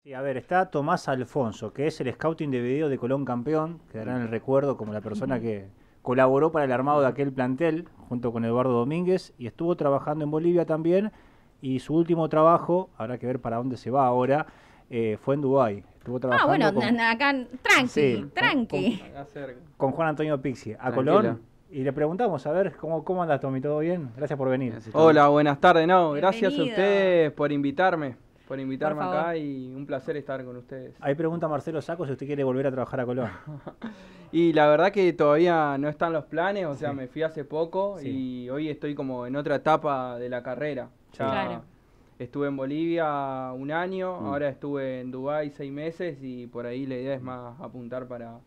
Sí, a ver, está Tomás Alfonso, que es el scouting de video de Colón campeón, quedará en el recuerdo como la persona que colaboró para el armado de aquel plantel, junto con Eduardo Domínguez, y estuvo trabajando en Bolivia también, y su último trabajo, habrá que ver para dónde se va ahora, fue en Dubái. Estuvo Bueno, trabajando con, acá, tranqui, sí, tranqui. Acá cerca. con Juan Antonio Pixi, a Tranquilo. Colón, y le preguntamos, a ver, ¿cómo andas, Tommy? ¿Todo bien? Gracias por venir. Gracias, Tommy. Hola, buenas tardes. No, gracias a Bienvenido. ustedes por invitarme Por favor. acá y un placer estar con ustedes. Ahí pregunta Marcelo Saco si usted quiere volver a trabajar a Colón. Y la verdad que todavía no están los planes, o sea, Sí. me fui hace poco Sí. y hoy estoy como en otra etapa de la carrera. Ya Claro. estuve en Bolivia un año, ahora estuve en Dubái 6 meses y por ahí la idea es más apuntar para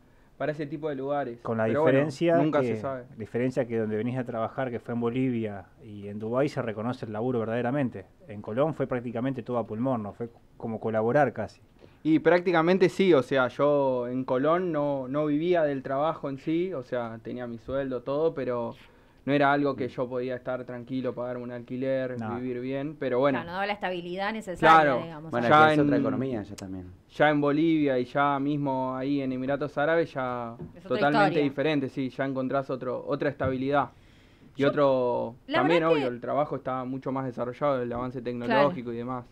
ese tipo de lugares. Con la Pero bueno, diferencia nunca que, se sabe. diferencia que donde venís a trabajar, que fue en Bolivia y en Dubái, se reconoce el laburo verdaderamente. En Colón fue prácticamente todo a pulmón, ¿no? Fue como colaborar casi. Y prácticamente sí, o sea, yo en Colón no vivía del trabajo en sí, o sea, tenía mi sueldo, todo, pero no era algo que yo podía estar tranquilo, pagar un alquiler, No. vivir bien, pero bueno, Claro, no daba la estabilidad necesaria, Claro. digamos. Bueno, Ya que es otra en- economía ya también. ya en Bolivia y ya mismo ahí en Emiratos Árabes ya Es otra totalmente historia. diferente, sí, ya encontrás otra estabilidad. Y Yo- otro, la también verdad obvio, que- el trabajo está mucho más desarrollado, el avance tecnológico y demás.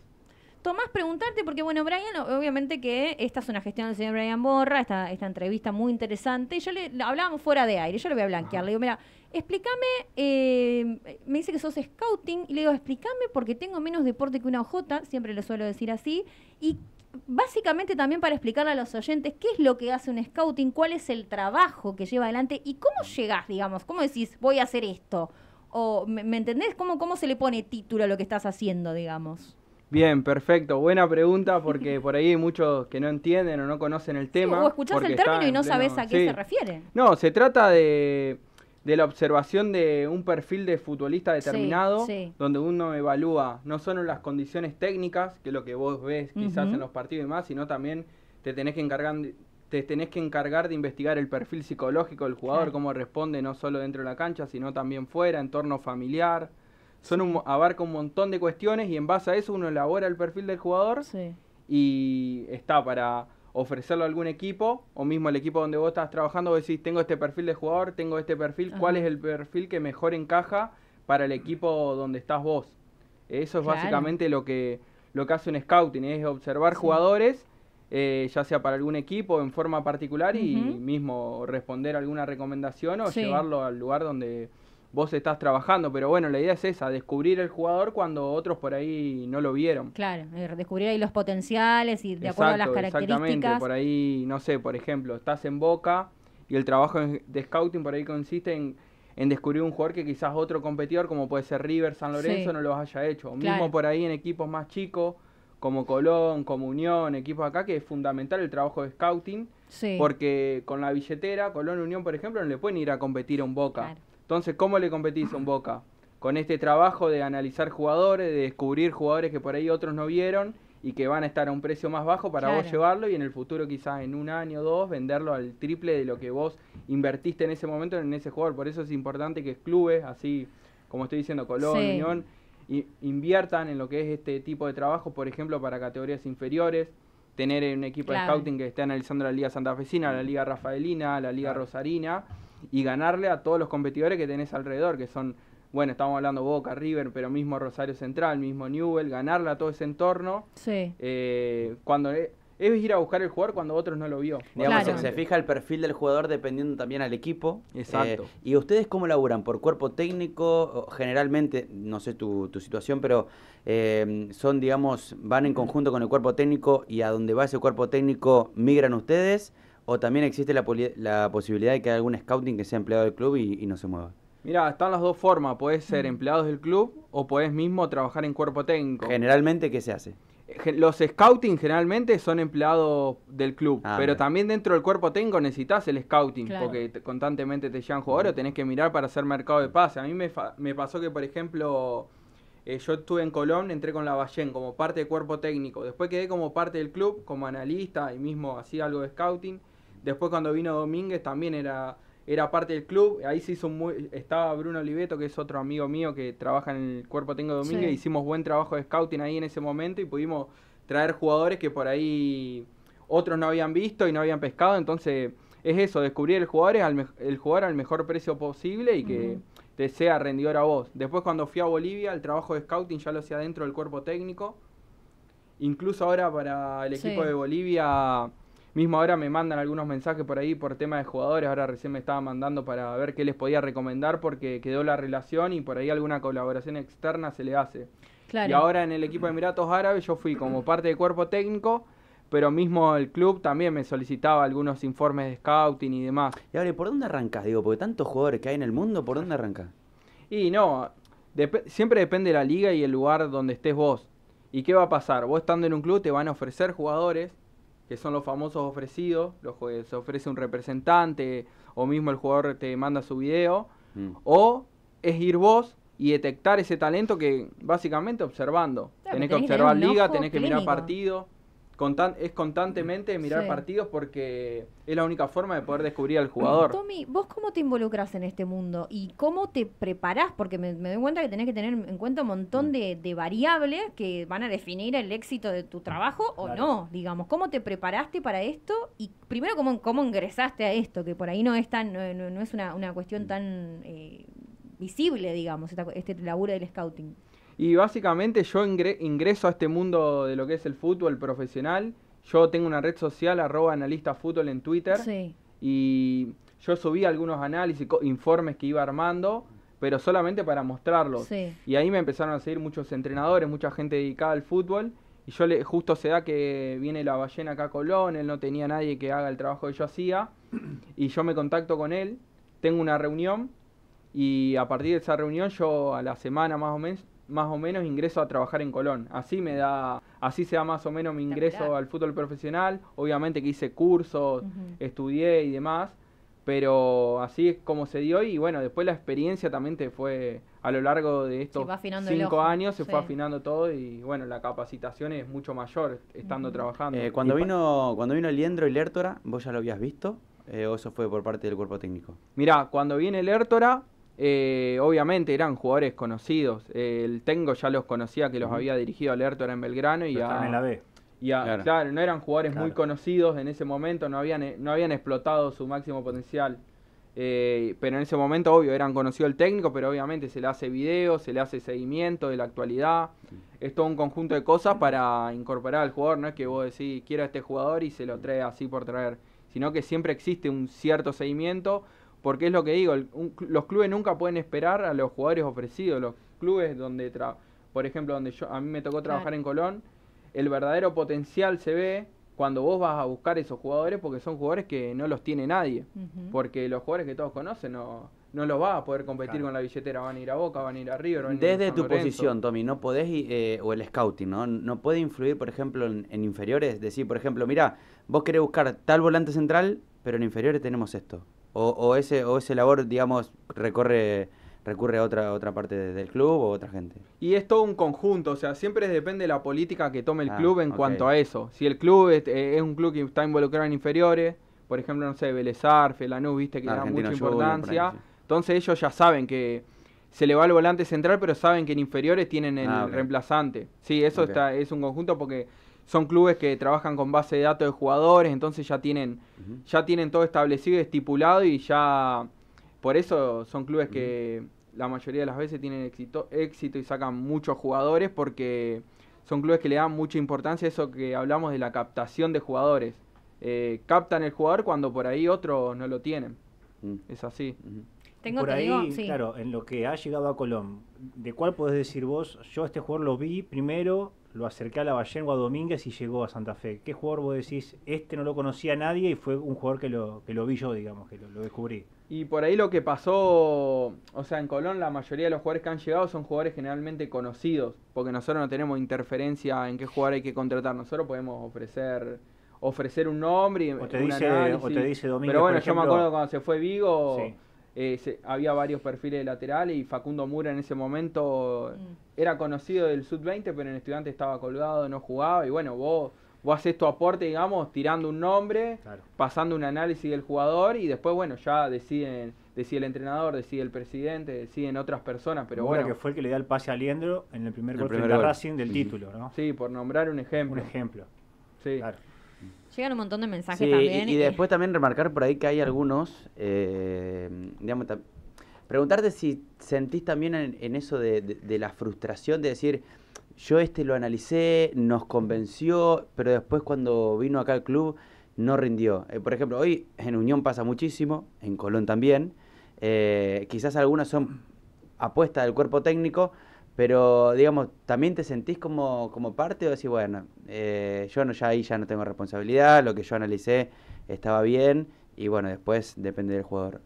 Tomás, preguntarte, porque bueno, Brian, obviamente que esta es una gestión del señor Brian Borra, esta entrevista muy interesante, y hablábamos fuera de aire, yo le voy a blanquear, le digo, mira, explícame, me dice que sos scouting, y le digo, explícame porque tengo menos deporte que una OJ, siempre le suelo decir así, y básicamente también para explicarle a los oyentes qué es lo que hace un scouting, cuál es el trabajo que lleva adelante, y cómo llegás, digamos, cómo decís, voy a hacer esto, o, ¿me entendés? ¿Cómo se le pone título a lo que estás haciendo, digamos? Bien, perfecto. Buena pregunta porque por ahí hay muchos que no entienden o no conocen el tema. O escuchás porque el término está y no en sabés pleno- a qué sí. se refiere. No, se trata de la observación de un perfil de futbolista determinado, sí. donde uno evalúa no solo las condiciones técnicas, que es lo que vos ves quizás Ujú. en los partidos y demás, sino también te tenés que encargar de investigar el perfil psicológico del jugador, Claro. cómo responde no solo dentro de la cancha, sino también fuera, entorno familiar. Abarca un montón de cuestiones y en base a eso uno elabora el perfil del jugador Sí. y está para ofrecerlo a algún equipo o mismo el equipo donde vos estás trabajando, vos decís, tengo este perfil de jugador, tengo este perfil, ¿cuál Ajá. es el perfil que mejor encaja para el equipo donde estás vos? Eso es Claro. básicamente lo que hace un scouting, es observar Sí. jugadores, ya sea para algún equipo en forma particular y Ujú. mismo responder alguna recomendación o Sí. llevarlo al lugar donde vos estás trabajando. Pero bueno, la idea es esa, descubrir el jugador cuando otros por ahí no lo vieron. Claro, descubrir ahí los potenciales y de acuerdo a las Exactamente, características. por ahí, no sé, por ejemplo, estás en Boca y el trabajo de scouting por ahí consiste en descubrir un jugador que quizás otro competidor, como puede ser River, San Lorenzo, Sí. no los haya hecho. O Claro. mismo por ahí en equipos más chicos, como Colón, como Unión, equipos acá, que es fundamental el trabajo de scouting, Sí. porque con la billetera, Colón, Unión, por ejemplo, no le pueden ir a competir a un Boca. Claro. Entonces, ¿cómo le competís a un Boca? Con este trabajo de analizar jugadores, de descubrir jugadores que por ahí otros no vieron y que van a estar a un precio más bajo para Claro. vos llevarlo y en el futuro quizás en un año o dos venderlo al triple de lo que vos invertiste en ese momento en ese jugador. Por eso es importante que clubes, así como estoy diciendo, Colón, Sí. Unión, inviertan en lo que es este tipo de trabajo, por ejemplo, para categorías inferiores, tener un equipo de Claro. scouting que esté analizando la Liga Santafesina, la Liga Rafaelina, la Liga Claro. Rosarina y ganarle a todos los competidores que tenés alrededor, que son, bueno, estamos hablando Boca, River, pero mismo Rosario Central, mismo Newell, ganarle a todo ese entorno, Sí. cuando es ir a buscar el jugador cuando otros no lo vio. Digamos, Claro. se fija el perfil del jugador dependiendo también al equipo. Exacto. ¿Y ustedes cómo laburan? ¿Por cuerpo técnico? O generalmente, no sé tu situación, pero son, digamos, van en conjunto con el cuerpo técnico y a donde va ese cuerpo técnico migran ustedes, o también existe la posibilidad de que haya algún scouting que sea empleado del club y no se mueva. Mira, están las dos formas, podés ser Mm. empleados del club o podés mismo trabajar en cuerpo técnico. Generalmente, ¿qué se hace? Los scouting generalmente son empleados del club, Ah, pero mira. también dentro del cuerpo técnico necesitas el scouting, Claro. porque constantemente te llegan jugadores, tenés que mirar para hacer mercado de pase. A mí me pasó que, por ejemplo, yo estuve en Colón, entré con la Ballén como parte del cuerpo técnico, después quedé como parte del club, como analista y mismo hacía algo de scouting. Después cuando vino Domínguez también era parte del club, ahí se hizo estaba Bruno Oliveto, que es otro amigo mío que trabaja en el cuerpo técnico de Domínguez, Sí. hicimos buen trabajo de scouting ahí en ese momento y pudimos traer jugadores que por ahí otros no habían visto y no habían pescado, entonces es eso, descubrir el jugador al mejor precio posible y que te sea rendidor a vos. Después cuando fui a Bolivia, el trabajo de scouting ya lo hacía dentro del cuerpo técnico. Incluso ahora para el equipo de Bolivia, mismo ahora me mandan algunos mensajes por ahí por tema de jugadores, ahora recién me estaban mandando para ver qué les podía recomendar porque quedó la relación y por ahí alguna colaboración externa se le hace. Claro. Y ahora en el equipo de Emiratos Árabes yo fui como parte del cuerpo técnico, pero mismo el club también me solicitaba algunos informes de scouting y demás. Y ahora, ¿y por dónde arrancas? Digo, porque tantos jugadores que hay en el mundo, ¿por dónde arrancas? Y no, siempre depende de la liga y el lugar donde estés vos. ¿Y qué va a pasar? Vos estando en un club te van a ofrecer jugadores, que son los famosos ofrecidos, se ofrece un representante, o mismo el jugador te manda su video, o es ir vos y detectar ese talento que básicamente observando. Claro, tenés que tenés que observar tener un liga, ojo tenés que mirar clínico. partidos. Es constantemente mirar partidos porque es la única forma de poder descubrir al jugador. Tommy, ¿vos cómo te involucras en este mundo? ¿Y cómo te preparás? Porque me doy cuenta que tenés que tener en cuenta un montón de variables que van a definir el éxito de tu trabajo o no, digamos. ¿Cómo te preparaste para esto? Y primero, ¿cómo ingresaste a esto? Que por ahí no es tan, no es una cuestión tan visible, digamos, este laburo del scouting. Y básicamente yo ingreso a este mundo de lo que es el fútbol profesional. Yo tengo una red social, @analistafutbol en Twitter. Sí. Y yo subí algunos análisis, informes que iba armando, pero solamente para mostrarlos. Sí. Y ahí me empezaron a seguir muchos entrenadores, mucha gente dedicada al fútbol. Y yo justo se da que viene la ballena acá a Colón, él no tenía nadie que haga el trabajo que yo hacía. Y yo me contacto con él, tengo una reunión. Y a partir de esa reunión yo a la semana más o menos ingreso a trabajar en Colón. Así se da más o menos mi ingreso al fútbol profesional. Obviamente que hice cursos, estudié y demás, pero así es como se dio. Y bueno, después la experiencia también te fue a lo largo de estos 5 años, se fue afinando todo y bueno, la capacitación es mucho mayor estando trabajando. Cuando vino Liendro y Lertora, ¿vos ya lo habías visto? ¿O eso fue por parte del cuerpo técnico? Mirá, cuando viene Lertora, obviamente eran jugadores conocidos. El técnico ya los conocía, que los había dirigido a Lertora en Belgrano y en la B. Claro, no eran jugadores muy conocidos en ese momento, no habían explotado su máximo potencial. Pero en ese momento, obvio, eran conocidos el técnico, pero obviamente se le hace video, se le hace seguimiento de la actualidad. Es todo un conjunto de cosas para incorporar al jugador. No es que vos decís, quiero a este jugador y se lo trae así por traer, sino que siempre existe un cierto seguimiento. Porque es lo que digo, los clubes nunca pueden esperar a los jugadores ofrecidos. Los clubes donde, por ejemplo, donde a mí me tocó trabajar en Colón, el verdadero potencial se ve cuando vos vas a buscar esos jugadores, porque son jugadores que no los tiene nadie. Porque los jugadores que todos conocen no los vas a poder competir con la billetera. Van a ir a Boca, van a ir a River, van a ir Desde a San tu Lorenzo. posición, Tommy, no podés, o el scouting, ¿no puede influir, por ejemplo, en inferiores? Decir, por ejemplo, mira, vos querés buscar tal volante central, pero en inferiores tenemos esto. O ese labor, digamos, recurre a otra parte del club o otra gente. Y es todo un conjunto, o sea, siempre depende de la política que tome el club en cuanto a eso. Si el club es un club que está involucrado en inferiores, por ejemplo, no sé, Vélez Arfe, Lanús, viste que le dan mucha importancia, entonces ellos ya saben que se le va el volante central, pero saben que en inferiores tienen el reemplazante. Sí, eso es un conjunto porque son clubes que trabajan con base de datos de jugadores, entonces ya tienen todo establecido y estipulado y ya por eso son clubes que la mayoría de las veces tienen éxito y sacan muchos jugadores porque son clubes que le dan mucha importancia a eso que hablamos de la captación de jugadores. Captan el jugador cuando por ahí otros no lo tienen. Es así. Tengo por que ahí, digo, sí. claro, en lo que ha llegado a Colón, ¿de cuál podés decir vos? Yo a este jugador lo vi primero, lo acerqué a la Ballén o a Domínguez y llegó a Santa Fe. ¿Qué jugador vos decís? Este no lo conocía nadie y fue un jugador que lo vi yo, digamos, que lo descubrí. Y por ahí lo que pasó, o sea, en Colón la mayoría de los jugadores que han llegado son jugadores generalmente conocidos, porque nosotros no tenemos interferencia en qué jugador hay que contratar. Nosotros podemos ofrecer un nombre y o te un dice Domínguez. Pero bueno, por ejemplo, yo me acuerdo cuando se fue Vigo, sí. Había varios perfiles de laterales y Facundo Mura en ese momento era conocido del Sub-20, pero en Estudiantes estaba colgado, no jugaba. Y bueno, vos haces tu aporte, digamos, tirando un nombre, pasando un análisis del jugador y después, bueno, ya deciden decide el entrenador, decide el presidente, deciden otras personas, pero Mora, bueno. que fue el que le da el pase a Liendro en el primer El gol primer frente a gol. Racing del título, ¿no? Sí, por nombrar un ejemplo. Un ejemplo. Sí. Claro. Llegan un montón de mensajes Sí, también. y después también remarcar por ahí que hay algunos, digamos, preguntarte si sentís también en eso de la frustración de decir, yo lo analicé, nos convenció, pero después cuando vino acá al club no rindió. Por ejemplo, hoy en Unión pasa muchísimo, en Colón también, quizás algunas son apuestas del cuerpo técnico, pero, digamos, ¿también te sentís como parte o decís, bueno, yo no, ya no tengo responsabilidad, lo que yo analicé estaba bien y, bueno, después depende del jugador?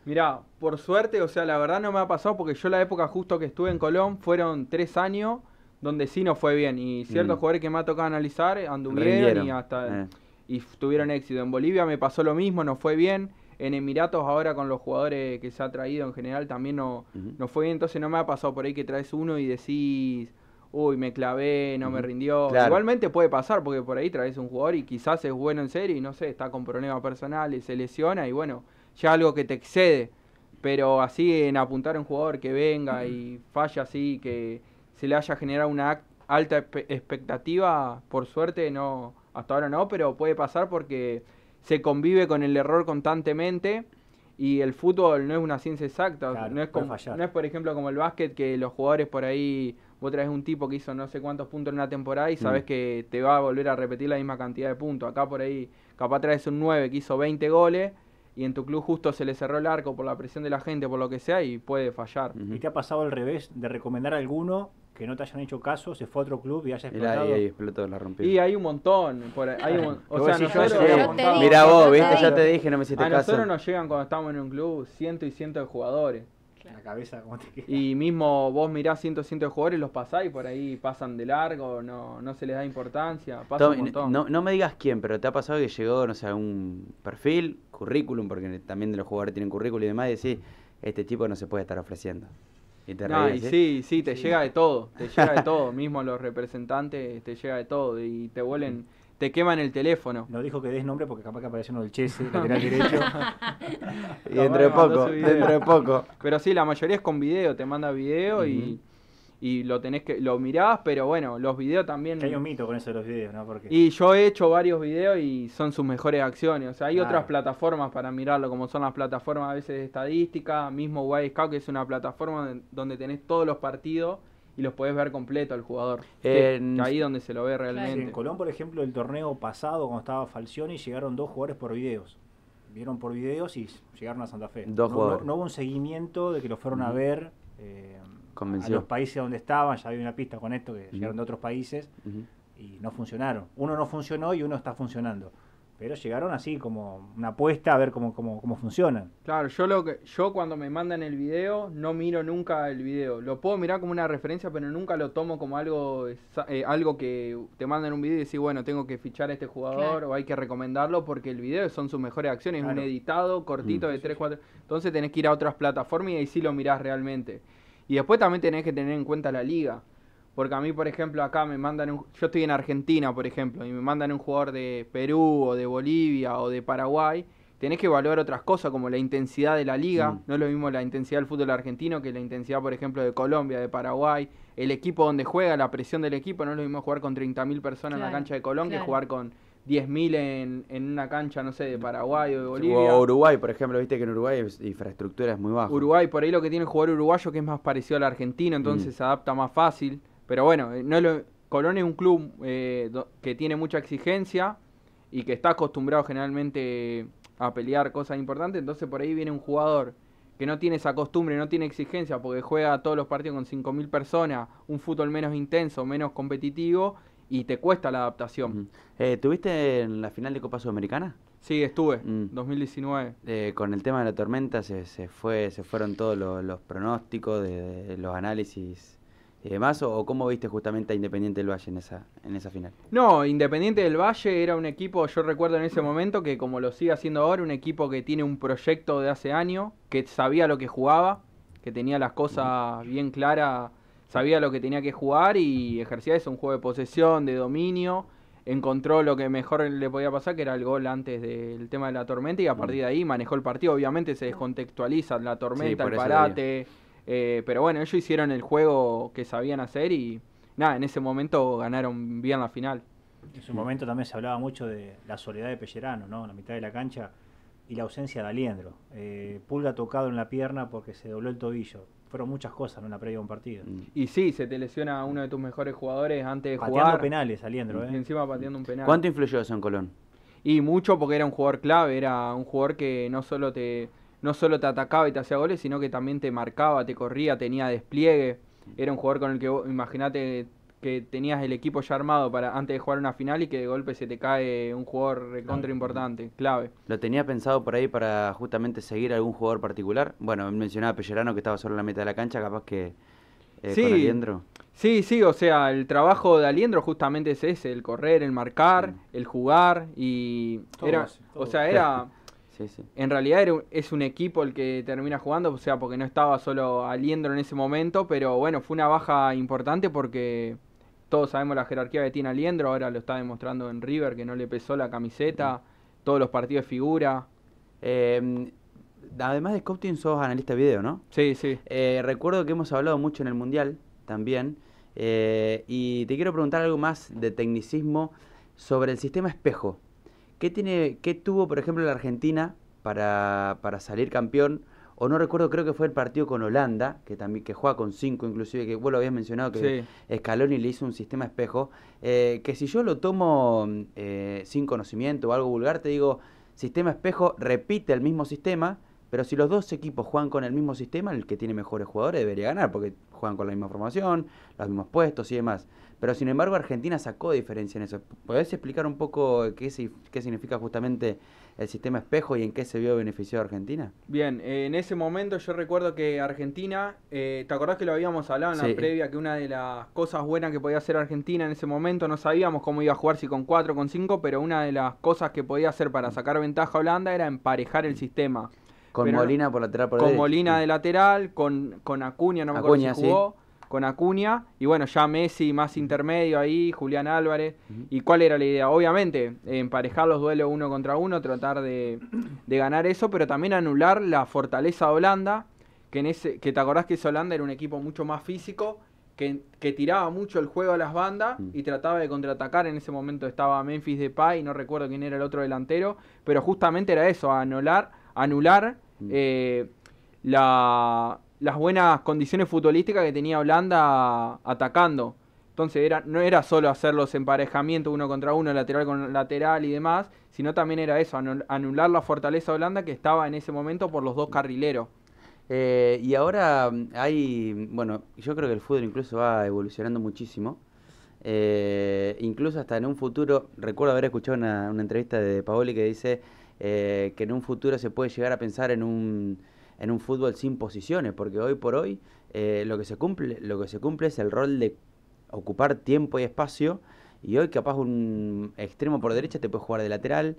Mirá, por suerte, o sea, la verdad no me ha pasado porque yo la época justo que estuve en Colón fueron 3 años donde sí no fue bien y ciertos jugadores que me ha tocado analizar anduvieron y hasta y tuvieron éxito. En Bolivia me pasó lo mismo, no fue bien. En Emiratos ahora con los jugadores que se ha traído en general también no fue bien, entonces no me ha pasado por ahí que traes uno y decís, uy, me clavé, no me rindió. Claro. Igualmente puede pasar porque por ahí traes un jugador y quizás es bueno en serio y no sé, está con problemas personales, se lesiona y bueno, ya algo que te excede. Pero así en apuntar a un jugador que venga y falla así, que se le haya generado una alta expectativa, por suerte no, hasta ahora no, pero puede pasar porque se convive con el error constantemente y el fútbol no es una ciencia exacta, Claro, no es puede como, fallar. no es por ejemplo como el básquet que los jugadores por ahí, vos traes un tipo que hizo no sé cuántos puntos en una temporada y sabes que te va a volver a repetir la misma cantidad de puntos. Acá por ahí capaz traes un 9 que hizo 20 goles y en tu club justo se le cerró el arco por la presión de la gente, por lo que sea, y puede fallar. ¿Y te ha pasado al revés de recomendar a alguno que no te hayan hecho caso, se fue a otro club y haya Y explotado? ahí explotó, la rompió. Y hay un montón, o sea, decís, nosotros yo hemos contado- Mirá Yo vos, te viste, digo. ya te dije, no me hiciste a caso. nosotros nos llegan cuando estamos en un club cientos y cientos de jugadores. La cabeza, ¿cómo te queda? Y mismo vos mirás cientos y cientos de jugadores, los pasás y por ahí pasan de largo, no se les da importancia, pasa un montón. No me digas quién, pero te ha pasado que llegó, no sé, un perfil, currículum, porque también de los jugadores tienen currículum y demás, y decís, este tipo no se puede estar ofreciendo. Y te No, reís, y sí, te llega de todo, mismo los representantes te llega de todo y te queman el teléfono. No dijo que des nombre porque capaz que apareció uno del Chelsea, lateral derecho. Y dentro de Capaz me mandó poco, su video. dentro de poco. Pero sí, la mayoría es con video, te manda video y lo mirás, pero bueno, los videos también. Que hay un mito con eso de los videos, ¿no? Porque Y yo he hecho varios videos y son sus mejores acciones. O sea, hay Claro. otras plataformas para mirarlo, como son las plataformas a veces de estadística, mismo Wild Scout, que es una plataforma donde tenés todos los partidos y los podés ver completo al jugador. Que ahí donde se lo ve sí, realmente. en Colón, por ejemplo, el torneo pasado, cuando estaba Falcioni, llegaron 2 jugadores por videos. Vieron por videos y llegaron a Santa Fe. Dos no, jugadores. no hubo un seguimiento de que los fueron a ver a Convenció. los países donde estaban. Ya había una pista con esto, que llegaron de otros países y no funcionaron. Uno no funcionó y uno está funcionando. Pero llegaron así como una apuesta a ver cómo funcionan. Claro, yo cuando me mandan el video no miro nunca el video. Lo puedo mirar como una referencia, pero nunca lo tomo como algo que te mandan un video y decís, bueno, tengo que fichar a este jugador Claro. o hay que recomendarlo porque el video son sus mejores acciones, Claro. un editado cortito de 3, 4. Entonces tenés que ir a otras plataformas y ahí sí lo mirás realmente. Y después también tenés que tener en cuenta la liga. Porque a mí, por ejemplo, acá me mandan yo estoy en Argentina, por ejemplo, y me mandan un jugador de Perú o de Bolivia o de Paraguay. Tenés que evaluar otras cosas como la intensidad de la liga. No es lo mismo la intensidad del fútbol argentino que la intensidad, por ejemplo, de Colombia, de Paraguay. El equipo donde juega, la presión del equipo. No es lo mismo jugar con 30.000 personas en la Claro, cancha de Colón que claro. jugar con 10.000 en una cancha, no sé, de Paraguay o de Bolivia. O Uruguay, por ejemplo, viste que en Uruguay la infraestructura es muy baja. Uruguay, por ahí lo que tiene el jugador uruguayo que es más parecido al argentino, entonces se adapta más fácil. Pero bueno, Colón es un club que tiene mucha exigencia y que está acostumbrado generalmente a pelear cosas importantes, entonces por ahí viene un jugador que no tiene esa costumbre, no tiene exigencia porque juega todos los partidos con 5.000 personas, un fútbol menos intenso, menos competitivo y te cuesta la adaptación. ¿Tuviste en la final de Copa Sudamericana? Sí, estuve, Mm. 2019. Con el tema de la tormenta se fueron todos los pronósticos de los análisis y demás, o cómo viste justamente a Independiente del Valle en esa final. No, Independiente del Valle era un equipo, yo recuerdo en ese momento que como lo sigue haciendo ahora, un equipo que tiene un proyecto de hace años, que sabía lo que jugaba, que tenía las cosas bien claras, sabía lo que tenía que jugar y ejercía eso, un juego de posesión, de dominio, encontró lo que mejor le podía pasar, que era el gol antes del tema de la tormenta, y a partir de ahí manejó el partido. Obviamente se descontextualiza la tormenta, por el eso parate, pero bueno, ellos hicieron el juego que sabían hacer y nada, en ese momento ganaron bien la final. En su momento también se hablaba mucho de la soledad de Pellerano, ¿no? En la mitad de la cancha, y la ausencia de Aliendro. Pulga tocado en la pierna porque se dobló el tobillo. Fueron muchas cosas en una previa de un partido. Y sí, se te lesiona a uno de tus mejores jugadores antes de Pateando jugar. penales, Aliendro, Y encima pateando un penal. ¿Cuánto influyó eso en Colón? Y mucho, porque era un jugador clave, era un jugador que no solo te atacaba y te hacía goles, sino que también te marcaba, te corría, tenía despliegue. Era un jugador con el que imagínate que tenías el equipo ya armado para antes de jugar una final y que de golpe se te cae un jugador recontra importante, clave. ¿Lo tenía pensado por ahí para justamente seguir a algún jugador particular? Bueno, mencionaba a Pellerano, que estaba solo en la mitad de la cancha, capaz que Sí. con Aliendro. Sí, o sea, el trabajo de Aliendro justamente es ese, el correr, el marcar, el jugar y Todo era, hace, todo. o sea, era Sí, sí. en realidad es un equipo el que termina jugando, o sea, porque no estaba solo Aliendro en ese momento, pero bueno, fue una baja importante porque todos sabemos la jerarquía que tiene Aliendro, ahora lo está demostrando en River, que no le pesó la camiseta, todos los partidos de figura. Además de scouting, sos analista de video, ¿no? Sí. Recuerdo que hemos hablado mucho en el Mundial también, y te quiero preguntar algo más de tecnicismo sobre el sistema espejo. ¿Qué tuvo, por ejemplo, la Argentina para salir campeón? O no recuerdo, creo que fue el partido con Holanda, que juega con 5 inclusive, que vos lo habías mencionado, que Scaloni le hizo un sistema espejo, que si yo lo tomo sin conocimiento o algo vulgar, te digo, sistema espejo repite el mismo sistema, pero si los dos equipos juegan con el mismo sistema, el que tiene mejores jugadores debería ganar, porque juegan con la misma formación, los mismos puestos y demás. Pero sin embargo Argentina sacó diferencia en eso. ¿Podés explicar un poco qué significa justamente el sistema espejo y en qué se vio beneficiado Argentina? Bien, en ese momento yo recuerdo que Argentina, ¿te acordás que lo habíamos hablado en la previa? Que una de las cosas buenas que podía hacer Argentina en ese momento, no sabíamos cómo iba a jugar, si con 4 o con 5, pero una de las cosas que podía hacer para sacar ventaja a Holanda era emparejar el sistema. Con Molina por lateral por Con derecha. Molina de lateral, con Acuña, no me acuerdo si jugó. Con Acuña, y bueno, ya Messi más intermedio ahí, Julián Álvarez. ¿Y cuál era la idea? Obviamente, emparejar los duelos 1 contra 1, tratar de ganar eso, pero también anular la fortaleza de Holanda, que te acordás que esa Holanda era un equipo mucho más físico, que tiraba mucho el juego a las bandas y trataba de contraatacar. En ese momento estaba Memphis Depay, no recuerdo quién era el otro delantero, pero justamente era eso, anular las buenas condiciones futbolísticas que tenía Holanda atacando. Entonces no era solo hacer los emparejamientos 1 contra 1, lateral con lateral y demás, sino también era eso, anular la fortaleza de Holanda que estaba en ese momento por los dos carrileros. Y ahora bueno, yo creo que el fútbol incluso va evolucionando muchísimo. Incluso hasta en un futuro, recuerdo haber escuchado una entrevista de Paoli que dice que en un futuro se puede llegar a pensar en un fútbol sin posiciones, porque hoy por hoy lo que se cumple es el rol de ocupar tiempo y espacio, y hoy capaz un extremo por derecha te puede jugar de lateral,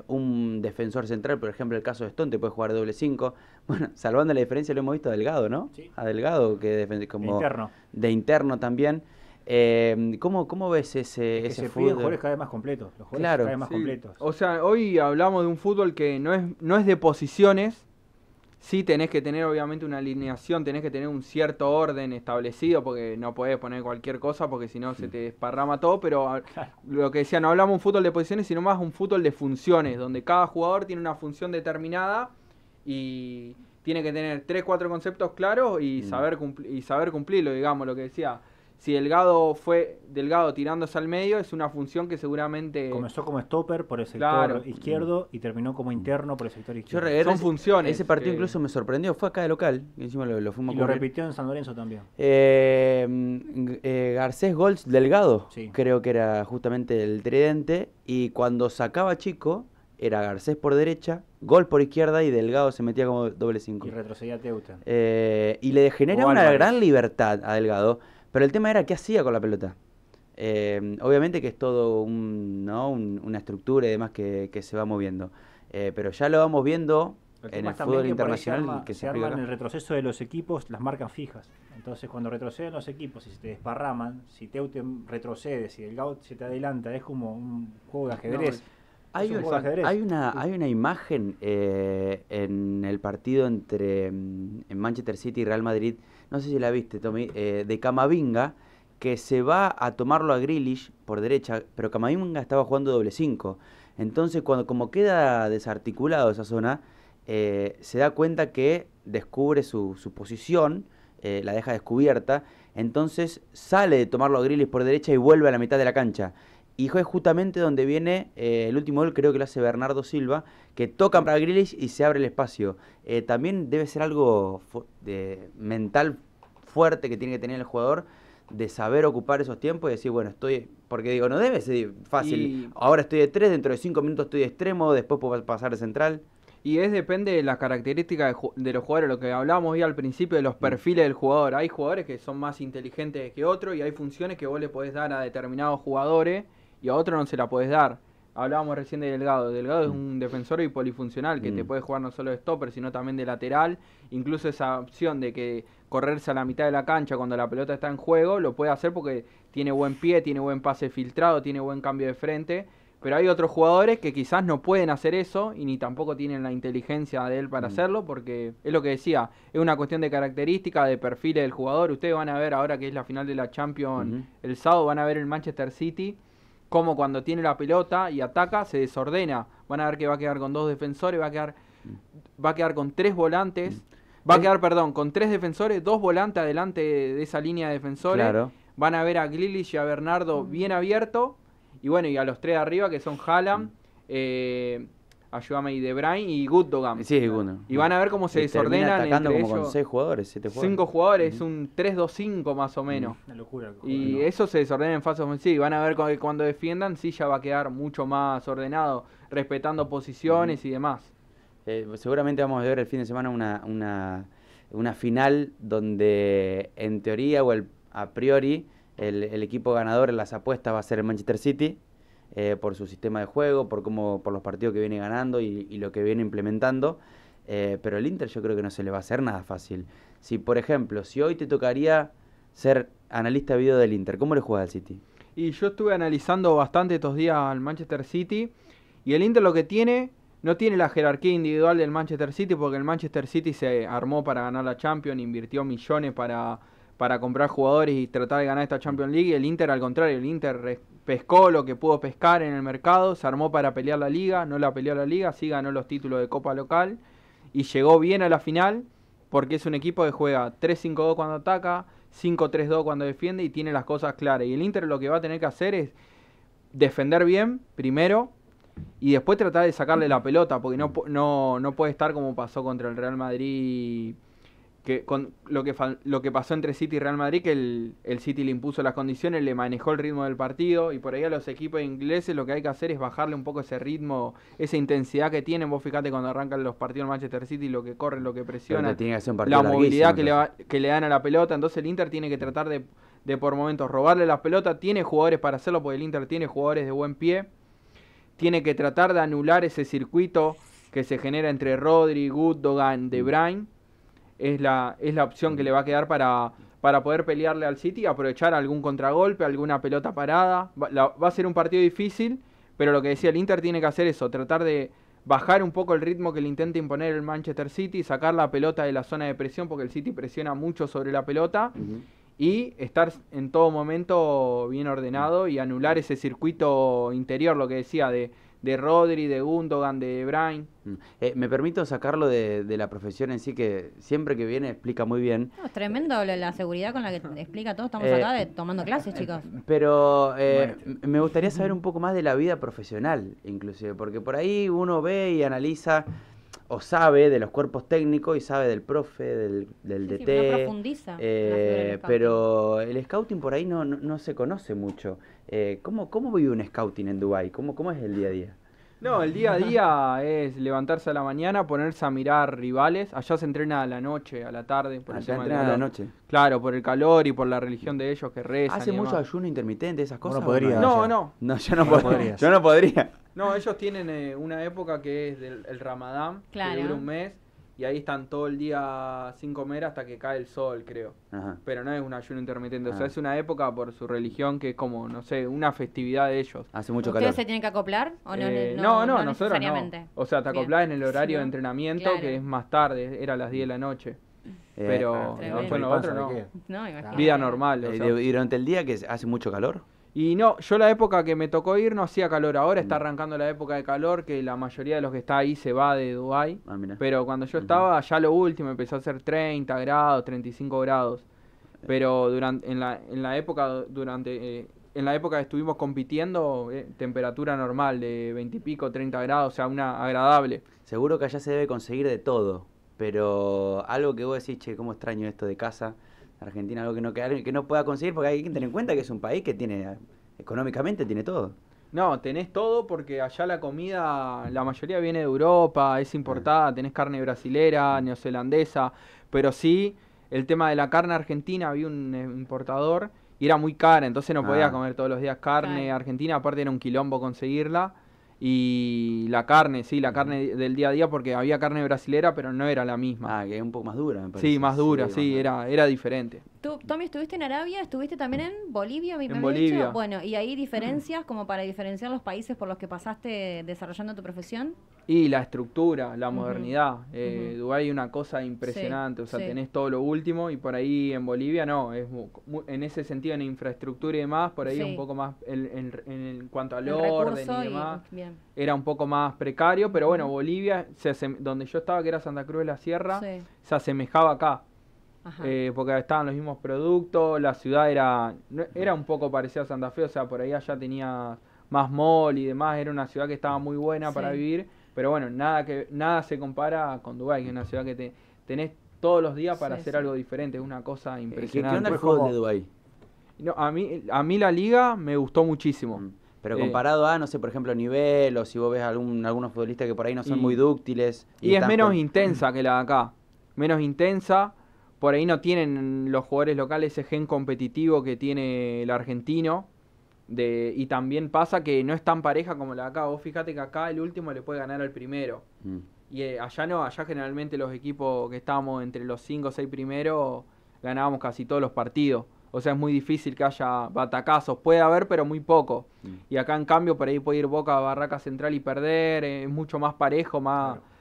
un defensor central, por ejemplo el caso de Stone, te puede jugar de doble 5. Bueno, salvando la diferencia lo hemos visto a Delgado, ¿no? Sí. A Delgado, que como de interno también. ¿Cómo ves ese se fútbol? jugadores cada vez más completos, los jugadores cada vez más completos. O sea, hoy hablamos de un fútbol que no es de posiciones. Sí tenés que tener obviamente una alineación, tenés que tener un cierto orden establecido, porque no podés poner cualquier cosa, porque si no se te desparrama todo, pero lo que decía, no hablamos de un fútbol de posiciones, sino más un fútbol de funciones, donde cada jugador tiene una función determinada y tiene que tener 3-4 conceptos claros y saber cumplirlo, digamos, lo que decía. Si Delgado fue Delgado tirándose al medio, es una función que seguramente... Comenzó como stopper por el sector izquierdo y terminó como interno por el sector izquierdo. Son funciones. Ese partido incluso me sorprendió, fue acá de local, y encima lo fuimos y lo repitió en San Lorenzo también. Garcés Gols Delgado, sí. Creo que era justamente el tridente, y cuando sacaba Chico, era Garcés por derecha, Gol por izquierda y Delgado se metía como doble 5. Y retrocedía Teuta. Y le genera una gran libertad a Delgado. Pero el tema era qué hacía con la pelota. Obviamente que es todo una estructura y demás que se va moviendo. Pero ya lo vamos viendo El en tema el es también fútbol que por ahí internacional que se se arma aplica en el acá. retroceso de los equipos las marcas fijas. Entonces cuando retroceden los equipos y se te desparraman, si Teuten retrocede, si el Gaut se te adelanta, es como un juego de ajedrez. Hay, Es un juego de ajedrez. hay una imagen en el partido entre en Manchester City y Real Madrid, no sé si la viste, Tommy, de Camavinga, que se va a tomarlo a Grealish por derecha, pero Camavinga estaba jugando doble 5. Entonces, cuando como queda desarticulado esa zona, se da cuenta que descubre su posición, la deja descubierta, entonces sale de tomarlo a Grealish por derecha y vuelve a la mitad de la cancha. Y es justamente donde viene el último gol, creo que lo hace Bernardo Silva, que toca para Grealish y se abre el espacio. También debe ser algo mental fuerte que tiene que tener el jugador, de saber ocupar esos tiempos y decir, bueno, porque digo, no debe ser fácil. Ahora estoy de 3, dentro de 5 minutos estoy de extremo, después puedo pasar de central. Y depende de las características de los jugadores, lo que hablábamos hoy al principio de los perfiles del jugador. Hay jugadores que son más inteligentes que otros y hay funciones que vos le podés dar a determinados jugadores y a otros no se la podés dar. Hablábamos recién de Delgado. Delgado es un defensor y polifuncional que te puede jugar no solo de stopper, sino también de lateral. Incluso esa opción de que correrse a la mitad de la cancha cuando la pelota está en juego, lo puede hacer porque tiene buen pie, tiene buen pase filtrado, tiene buen cambio de frente. Pero hay otros jugadores que quizás no pueden hacer eso y ni tampoco tienen la inteligencia de él para hacerlo, porque es lo que decía, es una cuestión de característica, de perfiles del jugador. Ustedes van a ver ahora que es la final de la Champions el sábado, van a ver el Manchester City, como cuando tiene la pelota y ataca, se desordena. Van a ver que va a quedar con 2 defensores, va a quedar con 3 volantes, con 3 defensores, 2 volantes adelante de esa línea de defensores. Claro. Van a ver a Grealish y a Bernardo bien abierto. Y bueno, y a los 3 de arriba que son Haaland, ayúdame, y De Bruyne y Gundogan. Sí, Gundogan. Y van a ver cómo se desordenan atacando entre como ellos. con 6 jugadores, 7 jugadores. 5 jugadores, un 3-2-5 más o menos. Una locura. Y eso se desordena en fase ofensiva. Y van a ver cuando defiendan, sí ya va a quedar mucho más ordenado, respetando posiciones y demás. Seguramente vamos a ver el fin de semana una final donde en teoría a priori el equipo ganador en las apuestas va a ser el Manchester City, por su sistema de juego, por los partidos que viene ganando y lo que viene implementando. Pero el Inter yo creo que no se le va a hacer nada fácil. Si, por ejemplo, si hoy te tocaría ser analista de video del Inter, ¿cómo le juega al City? Y yo estuve analizando bastante estos días al Manchester City, y el Inter lo que tiene, no tiene la jerarquía individual del Manchester City, porque el Manchester City se armó para ganar la Champions, invirtió millones para comprar jugadores y tratar de ganar esta Champions League. Y el Inter, al contrario, el Inter pescó lo que pudo pescar en el mercado, se armó para pelear la Liga, no la peleó la Liga, sí ganó los títulos de Copa local y llegó bien a la final, porque es un equipo que juega 3-5-2 cuando ataca, 5-3-2 cuando defiende y tiene las cosas claras. Y el Inter lo que va a tener que hacer es defender bien, primero, y después tratar de sacarle la pelota, porque no puede estar como pasó contra el Real Madrid, que con lo que pasó entre City y Real Madrid, que el City le impuso las condiciones, le manejó el ritmo del partido, y por ahí a los equipos ingleses lo que hay que hacer es bajarle un poco ese ritmo, esa intensidad que tienen. Vos fijate cuando arrancan los partidos en Manchester City, lo que corren, lo que presionan, la movilidad que le dan a la pelota. Entonces el Inter tiene que tratar de por momentos robarle la pelota, tiene jugadores para hacerlo, porque el Inter tiene jugadores de buen pie, tiene que tratar de anular ese circuito que se genera entre Rodri, Gundogan, De Bruyne. Es la opción que le va a quedar para poder pelearle al City, aprovechar algún contragolpe, alguna pelota parada. Va a ser un partido difícil, pero lo que decía, el Inter tiene que hacer eso, tratar de bajar un poco el ritmo que le intenta imponer el Manchester City, sacar la pelota de la zona de presión, porque el City presiona mucho sobre la pelota, y estar en todo momento bien ordenado y anular ese circuito interior, lo que decía, de Rodri, de Gundogan, de Bruyne. Me permito sacarlo de la profesión en sí, que siempre que viene explica muy bien. No, es tremendo la seguridad con la que explica todo. Estamos acá tomando clases, chicos. Pero me gustaría saber un poco más de la vida profesional, inclusive, porque por ahí uno ve y analiza o sabe de los cuerpos técnicos y sabe del profe, del DT. Sí, no profundiza en la figura del scouting. Pero el scouting por ahí no se conoce mucho. ¿Cómo vive un scouting en Dubái? ¿Cómo es el día a día? No, el día a día es levantarse a la mañana, ponerse a mirar rivales. Allá se entrena a la noche, a la tarde. Por el tema del entrena a la calor. noche. Claro, por el calor y por la religión de ellos que rezan. ¿Hace y mucho demás. ayuno intermitente, esas cosas? No podría. No, ya. no. No, yo no No podría. podrías. Yo no podría. No, ellos tienen una época que es el Ramadán, Claro. que dura un mes, y ahí están todo el día sin comer hasta que cae el sol, creo. Ajá. Pero no es un ayuno intermitente, o sea, Ah. es una época por su religión que es como, no sé, una festividad de ellos. Hace mucho ¿Ustedes calor. se tienen que acoplar o no? No, nosotros necesariamente. no. O sea, te Bien. acoplás en el horario Sí, de ¿no? entrenamiento, Claro. que es más tarde, era a las 10 de la noche. Pero tremendo. después los otros no. No, imagínate. Vida normal. o sea. ¿Y durante el día que hace mucho calor? Y no, yo la época que me tocó ir no hacía calor. Ahora está arrancando la época de calor, que la mayoría de los que está ahí se va de Dubái. Ah, mira. Pero cuando yo estaba, ya lo último empezó a ser 30 grados, 35 grados. Pero en la época en la época que estuvimos compitiendo, temperatura normal de 20 y pico, 30 grados, o sea, una agradable. Seguro que allá se debe conseguir de todo, pero algo que vos decís, che, cómo extraño esto de casa, Argentina, algo que no pueda conseguir, porque hay que tener en cuenta que es un país que tiene, económicamente tiene todo. No, tenés todo porque allá la comida, la mayoría viene de Europa, es importada, tenés carne brasilera, neozelandesa, pero sí, el tema de la carne argentina, había un importador y era muy cara, entonces no podía comer todos los días carne Claro. argentina, aparte era un quilombo conseguirla. Y la carne, sí, la carne del día a día, porque había carne brasilera, pero no era la misma. Ah, que es un poco más dura, me parece. Sí, más dura, sí, más dura. era diferente. ¿Tú, Tommy, estuviste en Arabia? ¿Estuviste también en Bolivia? ¿Me En habías Bolivia. dicho? Bueno, ¿y hay diferencias como para diferenciar los países por los que pasaste desarrollando tu profesión? Y la estructura, la Ujú. modernidad. Ujú. Dubái es una cosa impresionante, Sí, o sea, sí. tenés todo lo último y por ahí en Bolivia no, es en ese sentido en infraestructura y demás, por ahí Sí. un poco más en cuanto al El orden recurso y demás, bien. era un poco más precario, pero bueno, Ujú. Bolivia, donde yo estaba, que era Santa Cruz de la Sierra, Sí. se asemejaba acá. Ajá. Porque estaban los mismos productos, la ciudad era un poco parecida a Santa Fe, o sea, por ahí allá tenía más mall y demás, era una ciudad que estaba muy buena para Sí. vivir, pero bueno, nada se compara con Dubái, que es una ciudad que tenés todos los días para Sí, hacer sí. algo diferente, es una cosa ¿Qué impresionante. onda el Fue como- fútbol de Dubái? No, a mí la liga me gustó muchísimo. Pero Eh, comparado a, no sé, por ejemplo, nivel, o si vos ves algunos futbolistas que por ahí no son Y- muy dúctiles. Y es están menos con- intensa que la de acá. Menos intensa. Por ahí no tienen los jugadores locales ese gen competitivo que tiene el argentino. Y también pasa que no es tan pareja como la de acá. Vos fíjate que acá el último le puede ganar al primero. Mm. Y allá no, allá generalmente los equipos que estábamos entre los 5 o 6 primeros ganábamos casi todos los partidos. O sea, es muy difícil que haya batacazos. Puede haber, pero muy poco. Y acá en cambio por ahí puede ir Boca a Barraca Central y perder. Es mucho más parejo,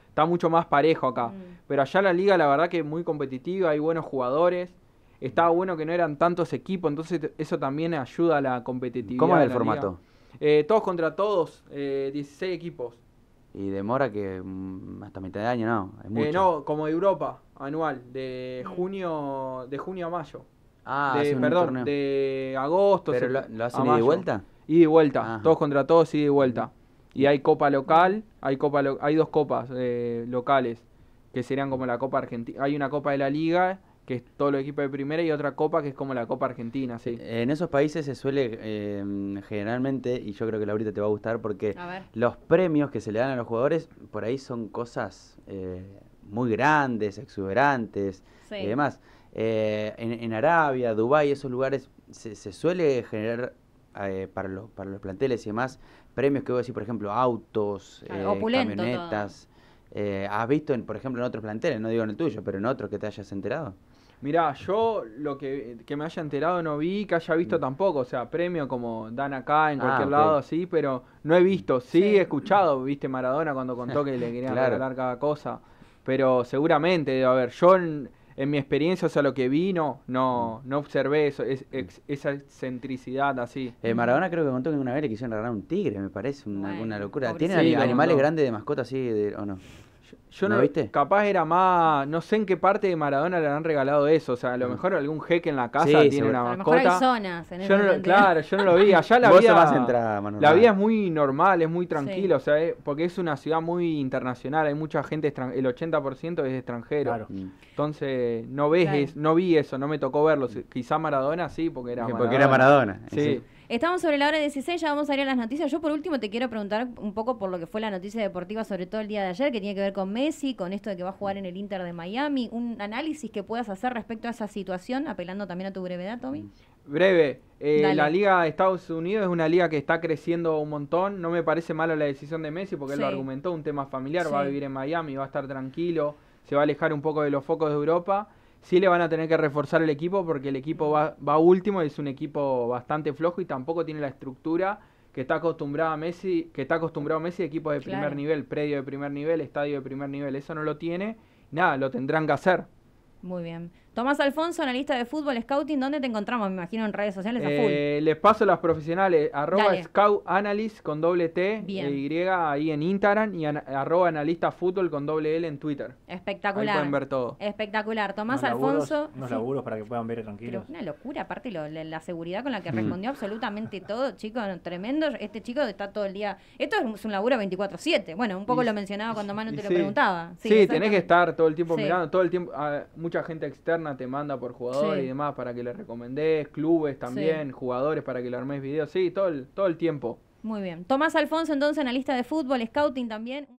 está mucho más parejo acá. Pero allá la liga la verdad que es muy competitiva, hay buenos jugadores. Estaba bueno que no eran tantos equipos, entonces eso también ayuda a la competitividad. ¿Cómo es de el la formato? liga. Todos contra todos, 16 equipos. Y demora que hasta mitad de año, no, es mucho. No, como de Europa, anual, de Mm. junio a mayo. Ah, hace un Perdón, torneo. de agosto. ¿Pero lo a hacen ida y mayo. vuelta? Ida y vuelta, Ajá. todos contra todos, ida y vuelta. Y hay copa local, hay dos copas locales, que serían como la Copa Argentina. Hay una Copa de la Liga, que es todo el equipo de primera, y otra copa que es como la Copa Argentina, sí. En esos países se suele generalmente, y yo creo que Laurita te va a gustar, porque A ver. los premios que se le dan a los jugadores por ahí son cosas muy grandes, exuberantes Sí. y demás. En Arabia, Dubái, esos lugares se suele generar para los planteles y demás premios que vos decís, por ejemplo, autos, Claro, opulento camionetas. ¿Has visto, por ejemplo, en otros planteles, no digo en el tuyo, pero en otros que te hayas enterado? Mirá, yo lo que me haya enterado no vi, que haya visto tampoco, o sea, premio como dan acá en cualquier ok. lado así, pero no he visto, sí, Sí. he escuchado, viste Maradona cuando contó que le querían Claro. regalar cada cosa, pero seguramente debe haber. Yo en mi experiencia, o sea, lo que vi, no observé eso, esa excentricidad así. Maradona creo que contó que una vez le quisieron regalar un tigre, me parece una Bueno, locura. pobrecito. ¿Tienen Sí, lo animales mandó. grandes de mascota así o no? Yo ¿No no, viste? capaz era más, no sé en qué parte de Maradona le han regalado eso, o sea, a lo mejor algún jeque en la casa Sí, tiene seguro. una A lo mejor hay mascota. zonas en Yo ese no, sentido. claro, yo no lo vi. Allá la Vos vida, sos más centrada, más la normal. vida es muy normal, es muy tranquila, Sí. o sea, porque es una ciudad muy internacional, hay mucha gente, el 80% es extranjero. Claro. Entonces, no ves Claro. no vi eso, no me tocó verlo. Quizá Maradona sí, porque era Maradona. Porque era Maradona. Sí. Estamos sobre la hora 16, ya vamos a ir a las noticias. Yo por último te quiero preguntar un poco por lo que fue la noticia deportiva, sobre todo el día de ayer, que tiene que ver con Messi, con esto de que va a jugar en el Inter de Miami. Un análisis que puedas hacer respecto a esa situación, apelando también a tu brevedad, Tommy. Breve. Dale. La liga de Estados Unidos es una liga que está creciendo un montón. No me parece mala la decisión de Messi porque él lo Sí. argumentó, un tema familiar. Sí. Va a vivir en Miami, va a estar tranquilo, se va a alejar un poco de los focos de Europa. Sí le van a tener que reforzar el equipo porque el equipo va último y es un equipo bastante flojo y tampoco tiene la estructura que está acostumbrado Messi de equipos de primer Claro. nivel, predio de primer nivel, estadio de primer nivel. Eso no lo tiene. Nada, lo tendrán que hacer. Muy bien. Tomás Alfonso, analista de fútbol, scouting, ¿dónde te encontramos? Me imagino en redes sociales a full. Les paso las profesionales, Dale. @scoutanalyst con doble T Bien. e Y ahí en Instagram y @analistafútbol con doble L en Twitter. Espectacular. Ahí pueden ver todo. Espectacular. Tomás Unos laburos- Alfonso. Unos Sí. laburos para que puedan ver Pero tranquilos. una locura, aparte la seguridad con la que respondió absolutamente todo, chicos, tremendo. Este chico está todo el día. Esto es un laburo 24/7. Bueno, un poco Y- lo mencionaba cuando Manu y te lo sí. preguntaba. Sí, tenés que exactamente. estar todo el tiempo Sí. mirando, todo el tiempo. Mucha gente externa te manda por jugadores Sí. y demás para que le recomendés, clubes también, jugadores para que le armes videos. Sí, todo el tiempo. Muy bien. Tomás Alfonso, entonces, analista de fútbol, scouting también.